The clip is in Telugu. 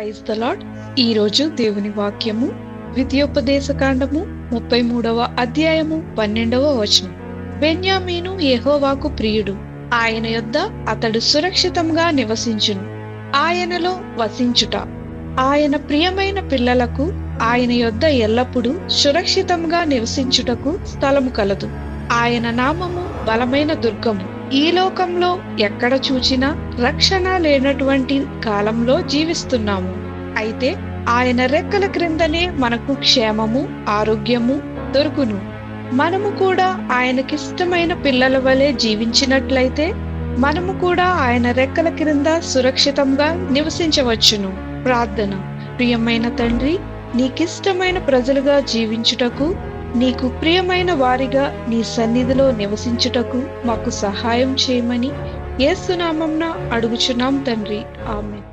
Praise the lord. ఈరోజు దేవుని వాక్యము ద్వితీయోపదేశకాండము 33వ అధ్యాయము 12వ వచనం. బెన్యామీను యెహోవాకు ప్రియుడు, ఆయన యొద్ద అతడు సురక్షితంగా నివసించును. ఆయనలో వసించుట. ఆయన ప్రియమైన పిల్లలకు ఆయన యొద్ద ఎల్లప్పుడూ సురక్షితంగా నివసించుటకు స్థలము కలదు. ఆయన నామము బలమైన దుర్గము. ఈ లోకంలో ఎక్కడ చూచినా రక్షణ లేనటువంటి కాలంలో జీవిస్తున్నాము. అయితే ఆయన రెక్కల క్రిందనే మనకు క్షేమము, ఆరోగ్యము దొరుకును. మనము కూడా ఆయనకిష్టమైన పిల్లల వలె జీవించినట్లయితే మనము కూడా ఆయన రెక్కల క్రింద సురక్షితంగా నివసించవచ్చును. ప్రార్థన. ప్రియమైన తండ్రి, నీకిష్టమైన ప్రజలుగా జీవించుటకు, నీకు ప్రియమైన వారిగా నీ సన్నిధిలో నివసించుటకు మాకు సహాయం చేయమని యేసు నామమున అడుగుచున్నాం తండ్రి. ఆమేన్.